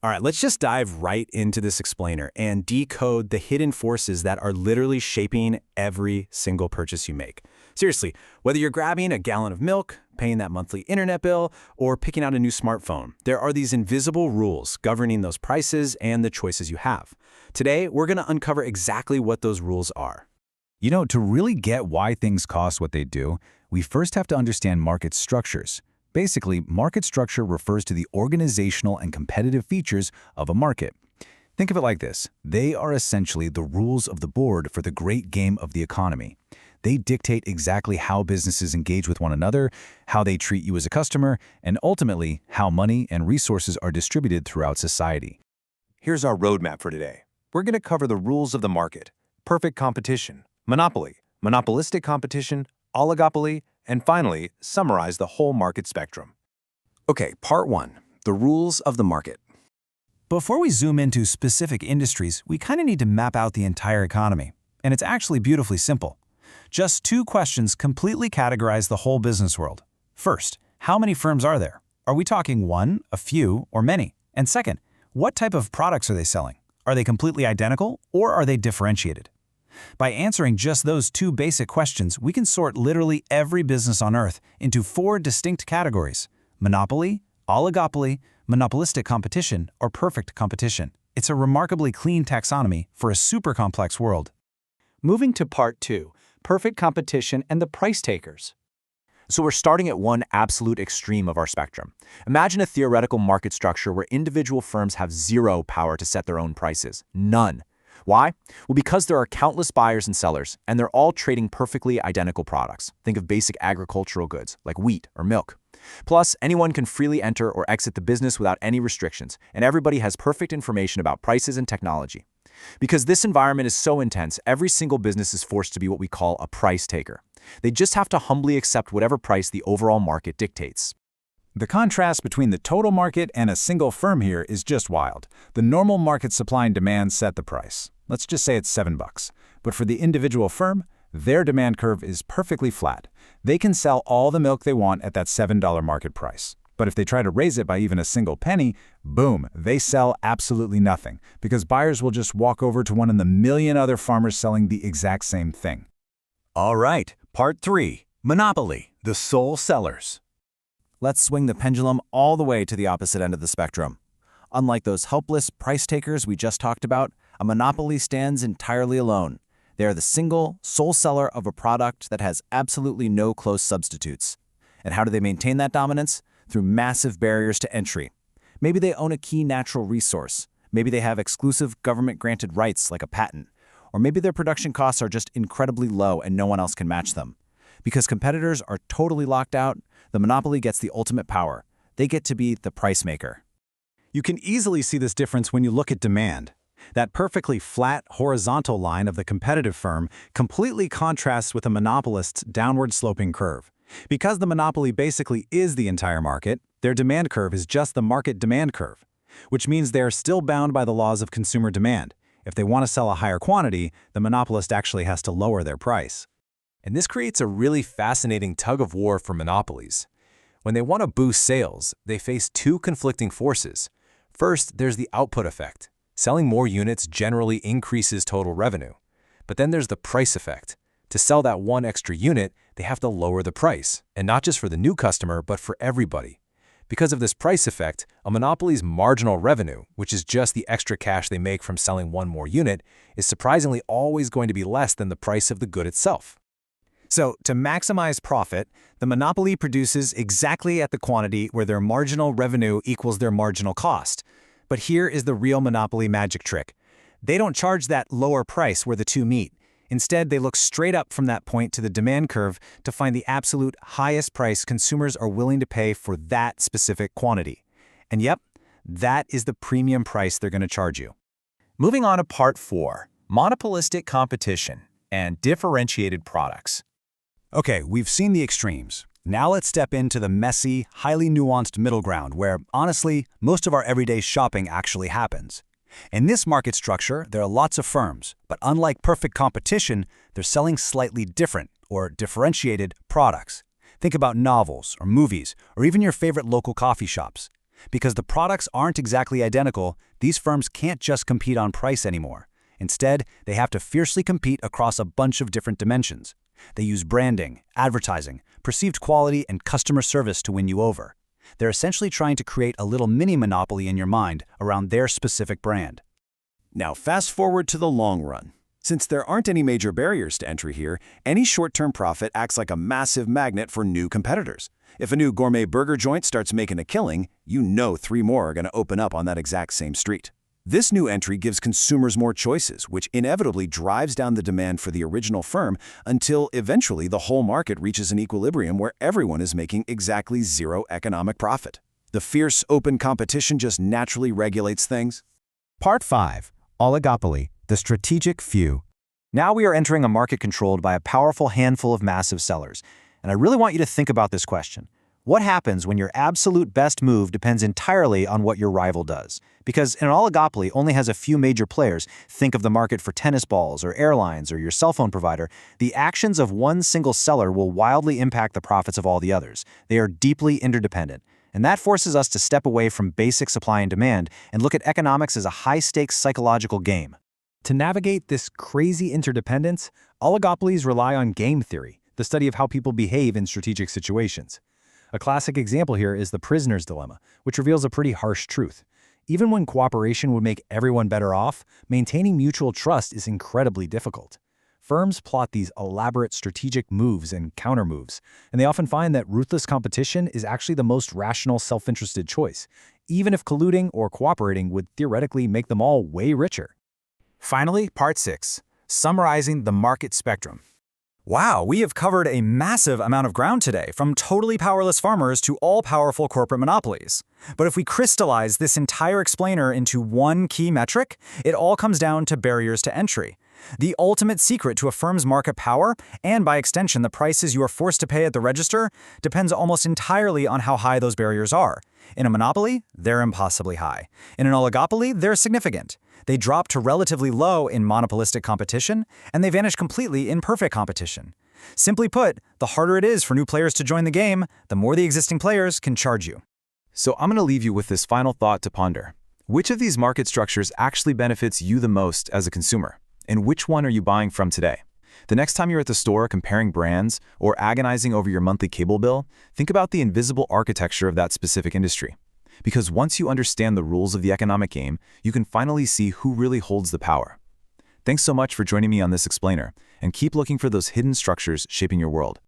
All right, let's just dive right into this explainer and decode the hidden forces that are literally shaping every single purchase you make. Seriously, whether you're grabbing a gallon of milk, paying that monthly internet bill, or picking out a new smartphone, there are these invisible rules governing those prices and the choices you have. Today, we're going to uncover exactly what those rules are. You know, to really get why things cost what they do, we first have to understand market structures. Basically, market structure refers to the organizational and competitive features of a market. Think of it like this. They are essentially the rules of the board for the great game of the economy. They dictate exactly how businesses engage with one another, how they treat you as a customer, and ultimately, how money and resources are distributed throughout society. Here's our roadmap for today. We're going to cover the rules of the market, perfect competition, monopoly, monopolistic competition, oligopoly, and finally, summarize the whole market spectrum. Okay, part one, the rules of the market. Before we zoom into specific industries, we kind of need to map out the entire economy. And it's actually beautifully simple. Just two questions completely categorize the whole business world. First, how many firms are there? Are we talking one, a few, or many? And second, what type of products are they selling? Are they completely identical, or are they differentiated? By answering just those two basic questions, we can sort literally every business on Earth into four distinct categories: monopoly, oligopoly, monopolistic competition, or perfect competition. It's a remarkably clean taxonomy for a super complex world. Moving to part two, perfect competition and the price takers. So we're starting at one absolute extreme of our spectrum. Imagine a theoretical market structure where individual firms have zero power to set their own prices. None. Why? Well, because there are countless buyers and sellers, and they're all trading perfectly identical products. Think of basic agricultural goods, like wheat or milk. Plus, anyone can freely enter or exit the business without any restrictions, and everybody has perfect information about prices and technology. Because this environment is so intense, every single business is forced to be what we call a price taker. They just have to humbly accept whatever price the overall market dictates. The contrast between the total market and a single firm here is just wild. The normal market supply and demand set the price. Let's just say it's $7. But for the individual firm, their demand curve is perfectly flat. They can sell all the milk they want at that $7 market price. But if they try to raise it by even a single penny, boom, they sell absolutely nothing, because buyers will just walk over to one of the million other farmers selling the exact same thing. All right, part three, monopoly, the sole sellers. Let's swing the pendulum all the way to the opposite end of the spectrum. Unlike those helpless price takers we just talked about, a monopoly stands entirely alone. They are the single, sole seller of a product that has absolutely no close substitutes. And how do they maintain that dominance? Through massive barriers to entry. Maybe they own a key natural resource. Maybe they have exclusive government-granted rights like a patent. Or maybe their production costs are just incredibly low and no one else can match them. Because competitors are totally locked out, the monopoly gets the ultimate power. They get to be the price maker. You can easily see this difference when you look at demand. That perfectly flat, horizontal line of the competitive firm completely contrasts with a monopolist's downward-sloping curve. Because the monopoly basically is the entire market, their demand curve is just the market demand curve, which means they are still bound by the laws of consumer demand. If they want to sell a higher quantity, the monopolist actually has to lower their price. And this creates a really fascinating tug-of-war for monopolies. When they want to boost sales, they face two conflicting forces. First, there's the output effect. Selling more units generally increases total revenue. But then there's the price effect. To sell that one extra unit, they have to lower the price, and not just for the new customer, but for everybody. Because of this price effect, a monopoly's marginal revenue, which is just the extra cash they make from selling one more unit, is surprisingly always going to be less than the price of the good itself. So, to maximize profit, the monopoly produces exactly at the quantity where their marginal revenue equals their marginal cost. But here is the real monopoly magic trick. They don't charge that lower price where the two meet. Instead, they look straight up from that point to the demand curve to find the absolute highest price consumers are willing to pay for that specific quantity. And yep, that is the premium price they're going to charge you. Moving on to part four, monopolistic competition and differentiated products. Okay, we've seen the extremes. Now let's step into the messy, highly nuanced middle ground where, honestly, most of our everyday shopping actually happens. In this market structure, there are lots of firms, but unlike perfect competition, they're selling slightly different or differentiated products. Think about novels or movies or even your favorite local coffee shops. Because the products aren't exactly identical, these firms can't just compete on price anymore. Instead, they have to fiercely compete across a bunch of different dimensions. They use branding, advertising, perceived quality, and customer service to win you over. They're essentially trying to create a little mini-monopoly in your mind around their specific brand. Now fast forward to the long run. Since there aren't any major barriers to entry here, any short-term profit acts like a massive magnet for new competitors. If a new gourmet burger joint starts making a killing, you know 3 more are going to open up on that exact same street. This new entry gives consumers more choices, which inevitably drives down the demand for the original firm until eventually the whole market reaches an equilibrium where everyone is making exactly 0 economic profit. The fierce, open competition just naturally regulates things. Part 5. Oligopoly, the strategic few. Now we are entering a market controlled by a powerful handful of massive sellers. And I really want you to think about this question. What happens when your absolute best move depends entirely on what your rival does? Because an oligopoly only has a few major players. Think of the market for tennis balls or airlines or your cell phone provider. The actions of one single seller will wildly impact the profits of all the others. They are deeply interdependent. And that forces us to step away from basic supply and demand and look at economics as a high-stakes psychological game. To navigate this crazy interdependence, oligopolies rely on game theory, the study of how people behave in strategic situations. A classic example here is the prisoner's dilemma, which reveals a pretty harsh truth. Even when cooperation would make everyone better off, maintaining mutual trust is incredibly difficult. Firms plot these elaborate strategic moves and countermoves, and they often find that ruthless competition is actually the most rational, self-interested choice, even if colluding or cooperating would theoretically make them all way richer. Finally, Part 6. Summarizing the market spectrum. Wow, we have covered a massive amount of ground today, from totally powerless farmers to all-powerful corporate monopolies. But if we crystallize this entire explainer into one key metric, it all comes down to barriers to entry. The ultimate secret to a firm's market power, and by extension the prices you are forced to pay at the register, depends almost entirely on how high those barriers are. In a monopoly, they're impossibly high. In an oligopoly, they're significant. They drop to relatively low in monopolistic competition, and they vanish completely in perfect competition. Simply put, the harder it is for new players to join the game, the more the existing players can charge you. So I'm going to leave you with this final thought to ponder. Which of these market structures actually benefits you the most as a consumer? And which one are you buying from today? The next time you're at the store comparing brands or agonizing over your monthly cable bill, think about the invisible architecture of that specific industry. Because once you understand the rules of the economic game, you can finally see who really holds the power. Thanks so much for joining me on this explainer, and keep looking for those hidden structures shaping your world.